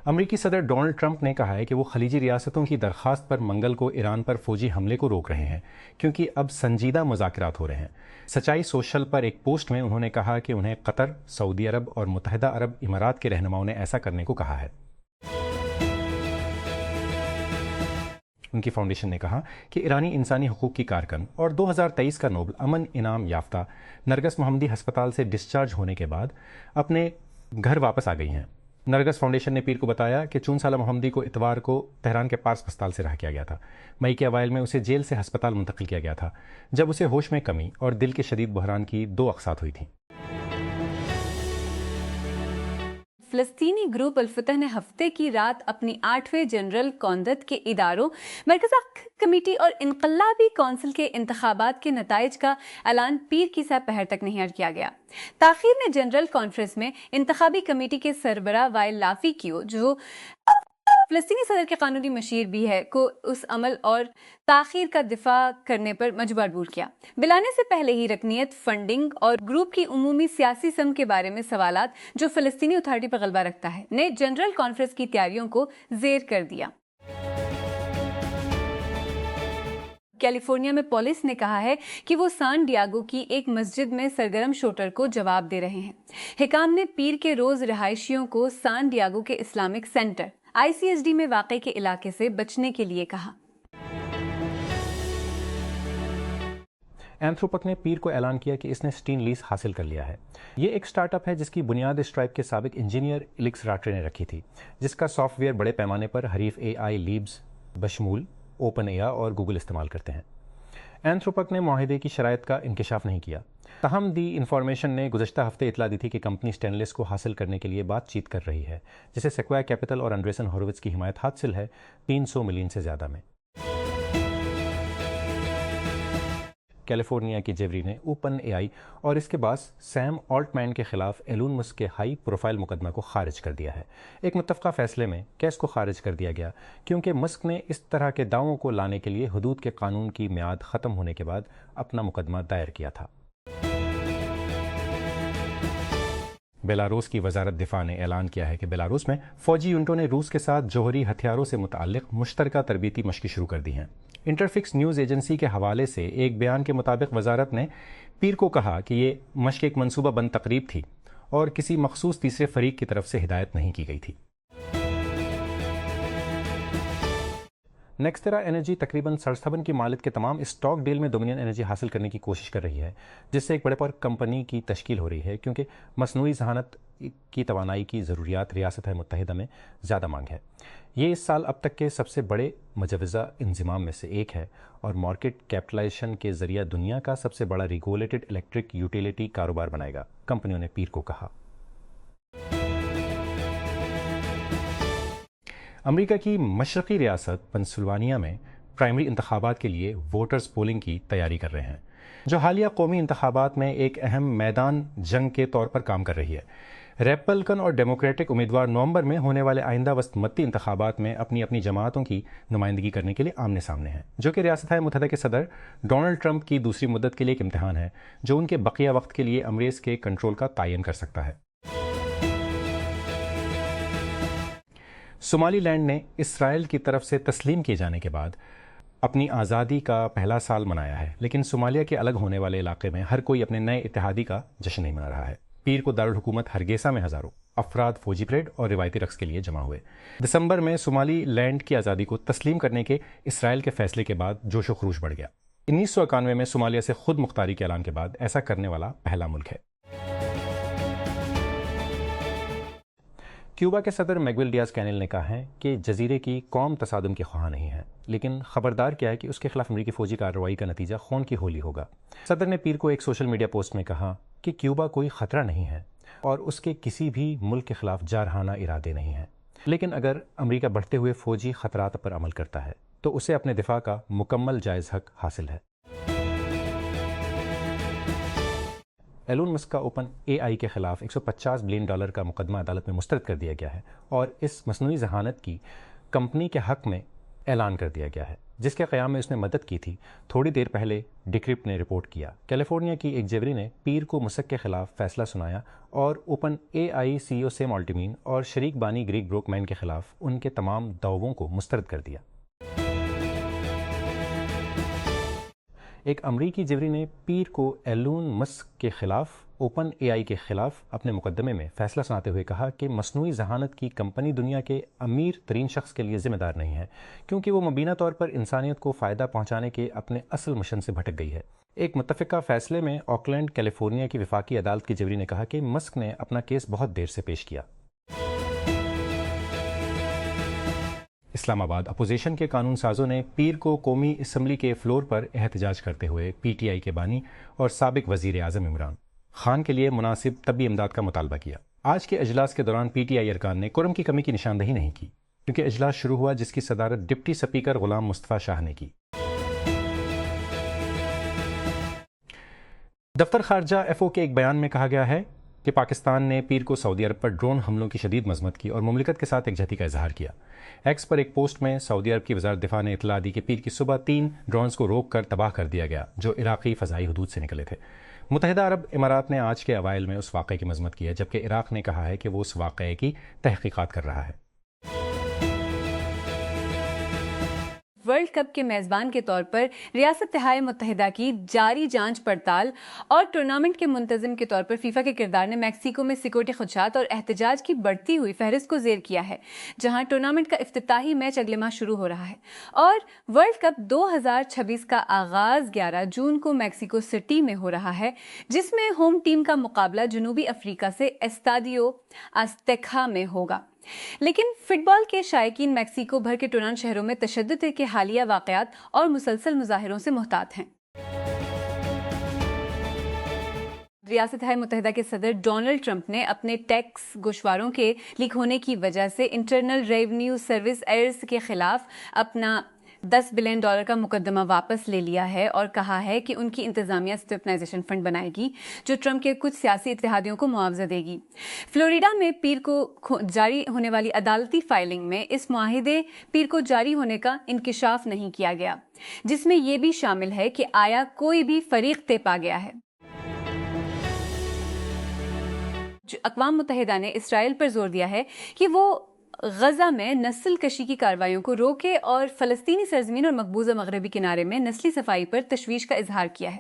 امریکی صدر Donald Trump نے کہا ہے کہ وہ خلیجی ریاستوں کی درخواست پر منگل کو ایران پر فوجی حملے کو روک رہے ہیں کیونکہ اب سنجیدہ مذاکرات ہو رہے ہیں۔ سچائی سوشل پر ایک پوسٹ میں انہوں نے کہا کہ انہیں قطر، سعودی عرب اور متحدہ عرب امارات کے رہنماؤں نے ایسا کرنے کو کہا ہے۔ ان کی فاؤنڈیشن نے کہا کہ ایرانی انسانی حقوق کی کارکن اور 2023 کا نوبل امن انعام یافتہ نرگس محمدی ہسپتال سے ڈسچارج ہونے کے بعد اپنے گھر واپس آ گئی ہیں۔ نرگس فاؤنڈیشن نے پیر کو بتایا کہ 64 سالہ محمدی کو اتوار کو تہران کے پارس ہسپتال سے رہا کیا گیا تھا۔ مئی کے اوائل میں اسے جیل سے ہسپتال منتقل کیا گیا تھا جب اسے ہوش میں کمی اور دل کے شدید بحران کی 2 اقساط ہوئی تھیں۔ فلسطینی گروپ الفتح نے ہفتے کی رات اپنی 8ویں جنرل کونسل کے اداروں، مرکزی کمیٹی اور انقلابی کونسل کے انتخابات کے نتائج کا اعلان پیر کی سہ پہر تک نہیں کیا گیا۔ تاخیر نے جنرل کانفرنس میں انتخابی کمیٹی کے سربراہ وائل لافی کیو، جو فلسطینی صدر کے قانونی مشیر بھی ہے، کو اس عمل اور تاخیر کا دفاع کرنے پر مجبور کیا۔ بلانے سے پہلے ہی رکنیت، فنڈنگ اور گروپ کی عمومی سیاسی سمت کے بارے میں سوالات جو فلسطینی اتھارٹی پر غلبہ رکھتا ہے نے جنرل کانفرنس کی تیاریوں کو زیر کر دیا۔ کیلیفورنیا میں پولیس نے کہا ہے کہ وہ سان ڈیاگو کی ایک مسجد میں سرگرم شوٹر کو جواب دے رہے ہیں۔ حکام نے پیر کے روز رہائشیوں کو سان ڈیاگو کے اسلامک سینٹر ICSD میں واقع کے علاقے سے بچنے کے لیے کہا۔ اینتھروپک نے پیر کو اعلان کیا کہ اس نے اسٹین لیز حاصل کر لیا ہے۔ یہ ایک سٹارٹ اپ ہے جس کی بنیاد اسٹرائپ کے سابق انجینئر ایلکس راٹرے نے رکھی تھی، جس کا سافٹ ویئر بڑے پیمانے پر حریف AI لیبز بشمول اوپن AI اور گوگل استعمال کرتے ہیں۔ اینتھروپک نے معاہدے کی شرائط کا انکشاف نہیں کیا، تاہم دی انفارمیشن نے گزشتہ ہفتے اطلاع دی تھی کہ کمپنی اسٹینلیس کو حاصل کرنے کے لیے بات چیت کر رہی ہے، جسے سیکویا کیپٹل اور انڈریسن ہورووٹز کی حمایت حاصل ہے 300 ملین سے زیادہ میں۔ کیلیفورنیا کی جیوری نے اوپن AI اور اس کے باس سیم آلٹمین کے خلاف ایلون مسک کے ہائی پروفائل مقدمہ کو خارج کر دیا ہے۔ ایک متفقہ فیصلے میں کیس کو خارج کر دیا گیا کیونکہ مسک نے اس طرح کے دعووں کو لانے کے لیے حدود کے قانون کی میعاد ختم ہونے کے بعد اپنا مقدمہ دائر کیا تھا۔ بیلاروس کی وزارت دفاع نے اعلان کیا ہے کہ بیلاروس میں فوجی یونٹوں نے روس کے ساتھ جوہری ہتھیاروں سے متعلق مشترکہ تربیتی مشقیں شروع کر دی ہیں۔ انٹرفکس نیوز ایجنسی کے حوالے سے ایک بیان کے مطابق وزارت نے پیر کو کہا کہ یہ مشق ایک منصوبہ بند تقریب تھی اور کسی مخصوص تیسرے فریق کی طرف سے ہدایت نہیں کی گئی تھی۔ نیکسٹرا انرجی تقریباً 67 کی مالک کے تمام اسٹاک ڈیل میں ڈومینین انرجی حاصل کرنے کی کوشش کر رہی ہے، جس سے ایک بڑے پر کمپنی کی تشکیل ہو رہی ہے کیونکہ مصنوعی ذہانت کی توانائی کی ضروریات ریاست متحدہ میں زیادہ مانگ ہے۔ یہ اس سال اب تک کے سب سے بڑے مجوزہ انضمام میں سے ایک ہے اور مارکیٹ کیپٹلائزیشن کے ذریعہ دنیا کا سب سے بڑا ریگولیٹڈ الیکٹرک یوٹیلیٹی کاروبار بنائے گا، کمپنیوں نے پیر کو کہا۔ امریکہ کی مشرقی ریاست پنسلوانیا میں پرائمری انتخابات کے لیے ووٹرز پولنگ کی تیاری کر رہے ہیں، جو حالیہ قومی انتخابات میں ایک اہم میدان جنگ کے طور پر کام کر رہی ہے۔ ریپبلکن اور ڈیموکریٹک امیدوار نومبر میں ہونے والے آئندہ وسط متی انتخابات میں اپنی اپنی جماعتوں کی نمائندگی کرنے کے لیے آمنے سامنے ہیں، جو کہ ریاستہائے متحدہ کے صدر ڈونلڈ ٹرمپ کی دوسری مدت کے لیے ایک امتحان ہے جو ان کے بقیہ وقت کے لیے امریز کے کنٹرول کا تعین کر سکتا ہے۔ صومالی لینڈ نے اسرائیل کی طرف سے تسلیم کیے جانے کے بعد اپنی آزادی کا پہلا سال منایا ہے، لیکن صومالیہ کے الگ ہونے والے علاقے میں ہر کوئی اپنے نئے اتحادی کا جشن نہیں منا رہا ہے۔ پیر کو دارالحکومت ہرگیسا میں ہزاروں افراد فوجی پریڈ اور روایتی رقص کے لیے جمع ہوئے۔ دسمبر میں صومالی لینڈ کی آزادی کو تسلیم کرنے کے اسرائیل کے فیصلے کے بعد جوش و خروش بڑھ گیا۔ 1991 میں صومالیہ سے خود مختاری کے اعلان کے بعد ایسا کرنے والا پہلا ملک ہے۔ کیوبا کے صدر میگویل ڈیاز کینیل نے کہا ہے کہ جزیرے کی قوم تصادم کے خواہاں نہیں ہے، لیکن خبردار کیا ہے کہ اس کے خلاف امریکی فوجی کارروائی کا نتیجہ خون کی ہولی ہوگا۔ صدر نے پیر کو ایک سوشل میڈیا پوسٹ میں کہا کہ کیوبا کوئی خطرہ نہیں ہے اور اس کے کسی بھی ملک کے خلاف جارحانہ ارادے نہیں ہیں، لیکن اگر امریکہ بڑھتے ہوئے فوجی خطرات پر عمل کرتا ہے تو اسے اپنے دفاع کا مکمل جائز حق حاصل ہے۔ ایلون مسک کا اوپن AI کے خلاف $150 بلین کا مقدمہ عدالت میں مسترد کر دیا گیا ہے اور اس مصنوعی ذہانت کی کمپنی کے حق میں اعلان کر دیا گیا ہے، جس کے قیام میں اس نے مدد کی تھی، تھوڑی دیر پہلے ڈیکرپٹ نے رپورٹ کیا کیلیفورنیا کی ایک جیوری نے پیر کو مسک کے خلاف فیصلہ سنایا اور اوپن اے آئی سی او سیم آلٹمین اور شریک بانی گریگ بروکمین کے خلاف ان کے تمام دعووں کو مسترد کر دیا۔ ایک امریکی جیوری نے پیر کو ایلون مسک کے خلاف اوپن اے آئی کے خلاف اپنے مقدمے میں فیصلہ سناتے ہوئے کہا کہ مصنوعی ذہانت کی کمپنی دنیا کے امیر ترین شخص کے لیے ذمہ دار نہیں ہے، کیونکہ وہ مبینہ طور پر انسانیت کو فائدہ پہنچانے کے اپنے اصل مشن سے بھٹک گئی ہے۔ ایک متفقہ فیصلے میں آکلینڈ کیلیفورنیا کی وفاقی عدالت کی جیوری نے کہا کہ مسک نے اپنا کیس بہت دیر سے پیش کیا۔ اسلام آباد اپوزیشن کے قانون سازوں نے پیر کو قومی اسمبلی کے فلور پر احتجاج کرتے ہوئے پی ٹی آئی کے بانی اور سابق وزیر اعظم عمران خان کے لیے مناسب طبی امداد کا مطالبہ کیا۔ آج کے اجلاس کے دوران پی ٹی آئی ارکان نے کرم کی کمی کی نشاندہی نہیں کی، کیونکہ اجلاس شروع ہوا جس کی صدارت ڈپٹی اسپیکر غلام مصطفیٰ شاہ نے کی۔ دفتر خارجہ ایف او کے ایک بیان میں کہا گیا ہے کہ پاکستان نے پیر کو سعودی عرب پر ڈرون حملوں کی شدید مذمت کی اور مملکت کے ساتھ یکجہتی کا اظہار کیا۔ ایکس پر ایک پوسٹ میں سعودی عرب کی وزارت دفاع نے اطلاع دی کہ پیر کی صبح 3 ڈرونز کو روک کر تباہ کر دیا گیا جو عراقی فضائی حدود سے نکلے تھے۔ متحدہ عرب امارات نے آج کے اوائل میں اس واقعے کی مذمت کی ہے، جبکہ عراق نے کہا ہے کہ وہ اس واقعے کی تحقیقات کر رہا ہے۔ ورلڈ کپ کے میزبان کے طور پر ریاستہائے متحدہ کی جاری جانچ پڑتال اور ٹورنامنٹ کے منتظم کے طور پر فیفا کے کردار نے میکسیکو میں سیکورٹی خدشات اور احتجاج کی بڑھتی ہوئی فہرست کو زیر کیا ہے، جہاں ٹورنامنٹ کا افتتاحی میچ اگلے ماہ شروع ہو رہا ہے اور ورلڈ کپ 2026 کا آغاز 11 جون کو میکسیکو سٹی میں ہو رہا ہے، جس میں ہوم ٹیم کا مقابلہ جنوبی افریقہ سے اسٹاڈیو آزتیکا میں ہوگا۔ لیکن فٹ بال کے شائقین میکسیکو بھر کے 49 شہروں میں تشدد کے حالیہ واقعات اور مسلسل مظاہروں سے محتاط ہیں۔ ریاستہائے متحدہ کے صدر ڈونلڈ ٹرمپ نے اپنے ٹیکس گوشواروں کے لیک ہونے کی وجہ سے انٹرنل ریونیو سروس ایئرز کے خلاف اپنا $10 بلین کا مقدمہ واپس لے لیا ہے اور کہا ہے کہ ان کی انتظامیہ اسٹیبلائزیشن فنڈ بنائے گی جو ٹرمپ کے کچھ سیاسی اتحادیوں کو معاوضہ دے گی۔ فلوریڈا میں پیر کو جاری ہونے والی عدالتی فائلنگ میں اس معاہدے پیر کو جاری ہونے کا انکشاف نہیں کیا گیا، جس میں یہ بھی شامل ہے کہ آیا کوئی بھی فریق طے پا گیا ہے۔ اقوام متحدہ نے اسرائیل پر زور دیا ہے کہ وہ غزہ میں نسل کشی کی کارروائیوں کو روکے اور فلسطینی سرزمین اور مقبوضہ مغربی کنارے میں نسلی صفائی پر تشویش کا اظہار کیا ہے۔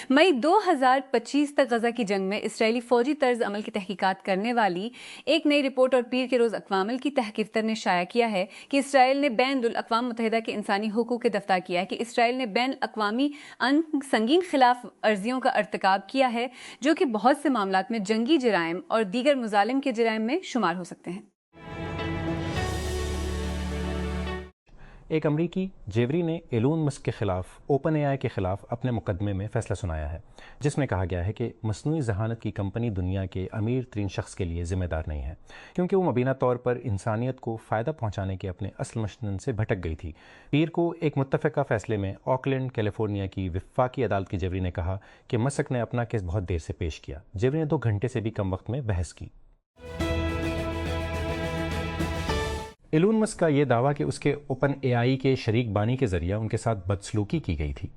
مئی 2025 تک غزہ کی جنگ میں اسرائیلی فوجی طرز عمل کی تحقیقات کرنے والی ایک نئی رپورٹ اور پیر کے روز اقوام کی تحقیقات نے شائع کیا ہے کہ اسرائیل نے بین الاقوام متحدہ کے انسانی حقوق کے دفتر کیا ہے کہ اسرائیل نے بین الاقوامی سنگین خلاف ورزیوں کا ارتکاب کیا ہے جو کہ بہت سے معاملات میں جنگی جرائم اور دیگر مظالم کے جرائم میں شمار ہو سکتے ہیں۔ ایک امریکی جیوری نے ایلون مسک کے خلاف اوپن اے آئی کے خلاف اپنے مقدمے میں فیصلہ سنایا ہے، جس میں کہا گیا ہے کہ مصنوعی ذہانت کی کمپنی دنیا کے امیر ترین شخص کے لیے ذمہ دار نہیں ہے، کیونکہ وہ مبینہ طور پر انسانیت کو فائدہ پہنچانے کے اپنے اصل مشن سے بھٹک گئی تھی۔ پیر کو ایک متفقہ فیصلے میں آکلینڈ کیلیفورنیا کی وفاقی عدالت کی جیوری نے کہا کہ مسک نے اپنا کیس بہت دیر سے پیش کیا۔ جیوری نے 2 گھنٹے سے بھی کم وقت میں بحث کی۔ ایلون مسک کا یہ دعویٰ کہ اس کے اوپن اے آئی کے شریک بانی کے ذریعہ ان کے ساتھ بدسلوکی کی گئی تھی،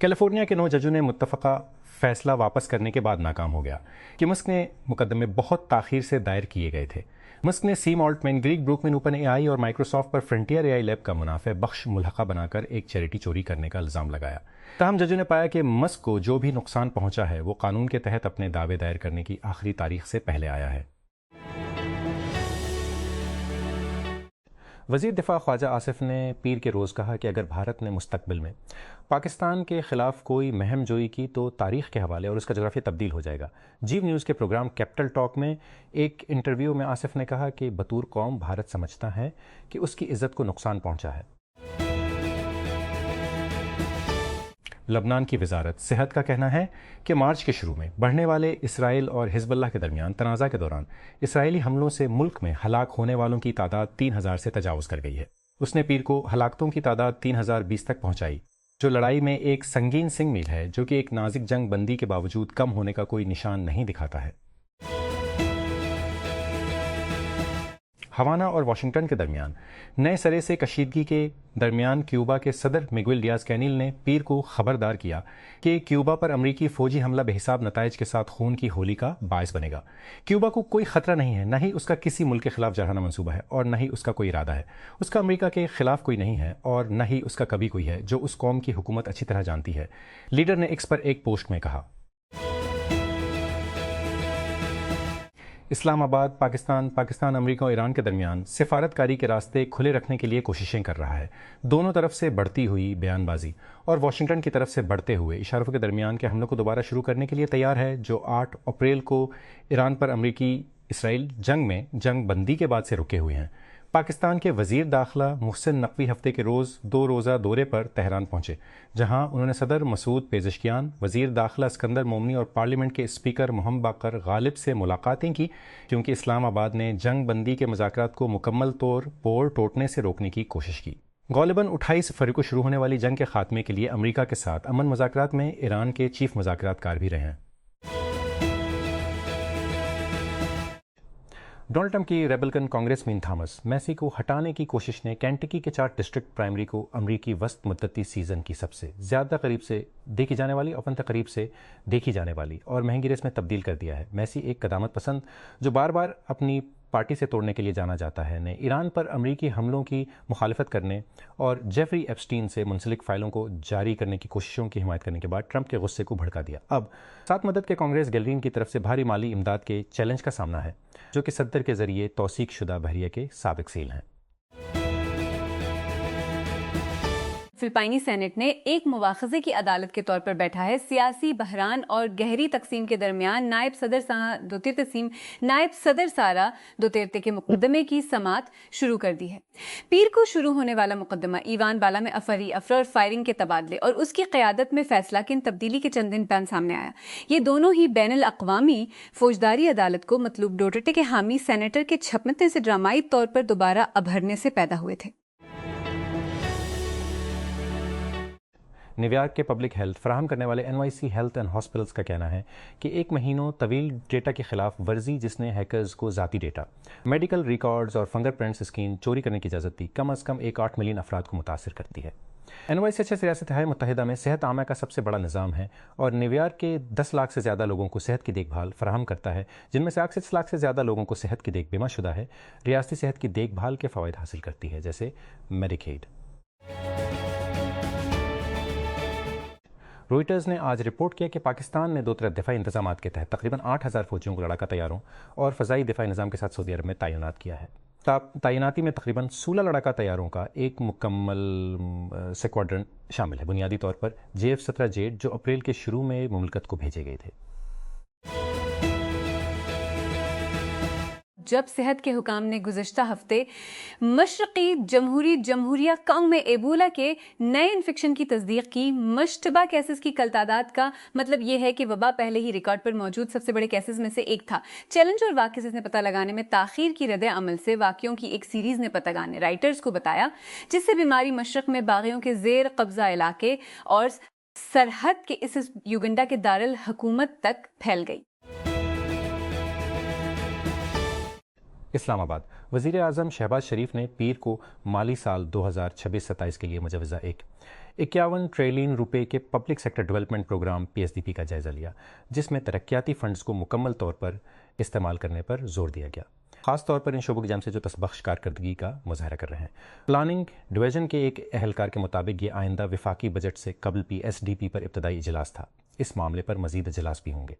کیلیفورنیا کے 9 ججوں نے متفقہ فیصلہ واپس کرنے کے بعد ناکام ہو گیا کہ مسک نے مقدمے بہت تاخیر سے دائر کیے گئے تھے۔ مسک نے سیم آلٹمین، گریگ بروکمین، اوپن اے آئی اور مائکروسافٹ پر فرنٹیئر اے آئی لیب کا منافع بخش ملحقہ بنا کر ایک چیریٹی چوری کرنے کا الزام لگایا۔ تاہم ججوں نے پایا کہ مسک کو جو بھی نقصان پہنچا ہے وہ قانون کے تحت اپنے دعوے دائر کرنے کی آخری تاریخ سے پہلے آیا ہے۔ وزیر دفاع خواجہ آصف نے پیر کے روز کہا کہ اگر بھارت نے مستقبل میں پاکستان کے خلاف کوئی مہم جوئی کی تو تاریخ کے حوالے اور اس کا جغرافیہ تبدیل ہو جائے گا۔ جیو نیوز کے پروگرام کیپٹل ٹاک میں ایک انٹرویو میں آصف نے کہا کہ بطور قوم بھارت سمجھتا ہے کہ اس کی عزت کو نقصان پہنچا ہے۔ لبنان کی وزارت صحت کا کہنا ہے کہ مارچ کے شروع میں بڑھنے والے اسرائیل اور حزب اللہ کے درمیان تنازع کے دوران اسرائیلی حملوں سے ملک میں ہلاک ہونے والوں کی تعداد 3000 سے تجاوز کر گئی ہے۔ اس نے پیر کو ہلاکتوں کی تعداد 3020 تک پہنچائی، جو لڑائی میں ایک سنگین سنگ میل ہے، جو کہ ایک نازک جنگ بندی کے باوجود کم ہونے کا کوئی نشان نہیں دکھاتا ہے۔ ہوانا اور واشنگٹن کے درمیان نئے سرے سے کشیدگی کے درمیان کیوبا کے صدر میگویل ڈیاز کینیل نے پیر کو خبردار کیا کہ کیوبا پر امریکی فوجی حملہ بے حساب نتائج کے ساتھ خون کی ہولی کا باعث بنے گا۔ کیوبا کو کوئی خطرہ نہیں ہے، نہ ہی اس کا کسی ملک کے خلاف جارحانہ منصوبہ ہے اور نہ ہی اس کا کوئی ارادہ ہے۔ اس کا امریکہ کے خلاف کوئی نہیں ہے اور نہ ہی اس کا کبھی کوئی ہے، جو اس قوم کی حکومت اچھی طرح جانتی ہے، لیڈر نے ایکس پر ایک پوسٹ میں کہا۔ اسلام آباد پاکستان امریکہ اور ایران کے درمیان سفارت کاری کے راستے کھلے رکھنے کے لیے کوششیں کر رہا ہے۔ دونوں طرف سے بڑھتی ہوئی بیان بازی اور واشنگٹن کی طرف سے بڑھتے ہوئے اشاروں کے درمیان کے حملوں کو دوبارہ شروع کرنے کے لیے تیار ہے، جو 8 اپریل کو ایران پر امریکی اسرائیل جنگ بندی کے بعد سے رکے ہوئے ہیں۔ پاکستان کے وزیر داخلہ محسن نقوی ہفتے کے روز 2 روزہ دورے پر تہران پہنچے، جہاں انہوں نے صدر مسعود پیزشکیان، وزیر داخلہ اسکندر مومنی اور پارلیمنٹ کے اسپیکر محمد باقر غالب سے ملاقاتیں کی، کیونکہ اسلام آباد نے جنگ بندی کے مذاکرات کو مکمل طور پر ٹوٹنے سے روکنے کی کوشش کی۔ غالباً 28 فروری کو شروع ہونے والی جنگ کے خاتمے کے لیے امریکہ کے ساتھ امن مذاکرات میں ایران کے چیف مذاکرات کار بھی رہے ہیں۔ ڈونلڈ ٹرمپ کی ریبلکن کانگریس مین تھامس میسی کو ہٹانے کی کوشش نے کینٹکی کے 4 ڈسٹرکٹ پرائمری کو امریکی وسط مدتی سیزن کی سب سے زیادہ قریب سے دیکھی جانے والی اور مہنگی ریس میں تبدیل کر دیا ہے۔ میسی ایک قدامت پسند جو بار بار اپنی پارٹی سے توڑنے کے لیے جانا جاتا ہے، نے ایران پر امریکی حملوں کی مخالفت کرنے اور جیفری ایپسٹین سے منسلک فائلوں کو جاری کرنے کی کوششوں کی حمایت کرنے کے بعد ٹرمپ کے غصے کو بھڑکا دیا۔ اب 7 مدد کے کانگریس گیلرین کی طرف سے بھاری مالی امداد کے چیلنج کا سامنا ہے، جو کہ صدر کے ذریعے توثیق شدہ بحریہ کے سابق سیل ہیں۔ فلپائنی سینٹ نے ایک مواخذے کی عدالت کے طور پر بیٹھا ہے سیاسی بحران اور گہری تقسیم کے درمیان نائب صدر سارا دوترتے کے مقدمے کی سماعت شروع کر دی ہے۔ پیر کو شروع ہونے والا مقدمہ ایوان بالا میں افر اور فائرنگ کے تبادلے اور اس کی قیادت میں فیصلہ کن تبدیلی کے چند دن بعد سامنے آیا۔ یہ دونوں ہی بین الاقوامی فوجداری عدالت کو مطلوب دوترتے کے حامی سینیٹر کے چھپنے سے ڈرامائی طور پر دوبارہ ابھرنے سے پیدا ہوئے تھے۔ نیویارک کے پبلک ہیلتھ فراہم کرنے والے NYC ہیلتھ اینڈ ہاسپٹلز کا کہنا ہے کہ 1 مہینوں طویل ڈیٹا کے خلاف ورزی، جس نے ہیکرز کو ذاتی ڈیٹا، میڈیکل ریکارڈز اور فنگر پرنٹس اسکین چوری کرنے کی اجازت دی، کم از کم 8 ملین افراد کو متاثر کرتی ہے۔ NYCHS ریاستہائے متحدہ میں صحت عامہ کا سب سے بڑا نظام ہے اور نیویارک کے 10 لاکھ سے زیادہ لوگوں کو صحت کی دیکھ بھال فراہم کرتا ہے، جن میں سے 8 لاکھ سے زیادہ لوگوں کو صحت کی دیکھ بیمہ شدہ ہے، ریاستی صحت کی دیکھ بھال کے فوائد حاصل کرتی ہے، جیسے میڈیکیڈ۔ روئٹرز نے آج رپورٹ کیا کہ پاکستان نے 2 طرف دفاعی انتظامات کے تحت تقریباً 8000 فوجیوں کو لڑاکا طیاروں اور فضائی دفاعی نظام کے ساتھ سعودی عرب میں تعینات کیا ہے۔ تعیناتی میں تقریباً 16 لڑاکا طیاروں کا ایک مکمل سکواڈرن شامل ہے، بنیادی طور پر JF-17 جیٹ جو اپریل کے شروع میں مملکت کو بھیجے گئے تھے۔ جب صحت کے حکام نے گزشتہ ہفتے مشرقی جمہوریہ کانگ میں ایبولا کے نئے انفیکشن کی تصدیق کی، مشتبہ کیسز کی کل تعداد کا مطلب یہ ہے کہ وبا پہلے ہی ریکارڈ پر موجود سب سے بڑے کیسز میں سے ایک تھا۔ چیلنج اور واقعے سے پتہ لگانے میں تاخیر کی رد عمل سے واقعوں کی ایک سیریز نے پتہ نے رائٹرز کو بتایا، جس سے بیماری مشرق میں باغیوں کے زیر قبضہ علاقے اور سرحد کے اس یوگنڈا کے دارالحکومت تک پھیل گئی۔ اسلام آباد وزیر اعظم شہباز شریف نے پیر کو مالی سال 2026-27 کے لیے مجوزہ 51 ٹریلین روپے کے public sector development programme PSDP کا جائزہ لیا، جس میں ترقیاتی فنڈز کو مکمل طور پر استعمال کرنے پر زور دیا گیا، خاص طور پر ان شعبوں کی جانب سے جو تسبخش کارکردگی کا مظاہرہ کر رہے ہیں۔ پلاننگ ڈویژن کے ایک اہلکار کے مطابق یہ آئندہ وفاقی بجٹ سے قبل PSDP پر ابتدائی اجلاس تھا، اس معاملے پر مزید اجلاس بھی ہوں گے۔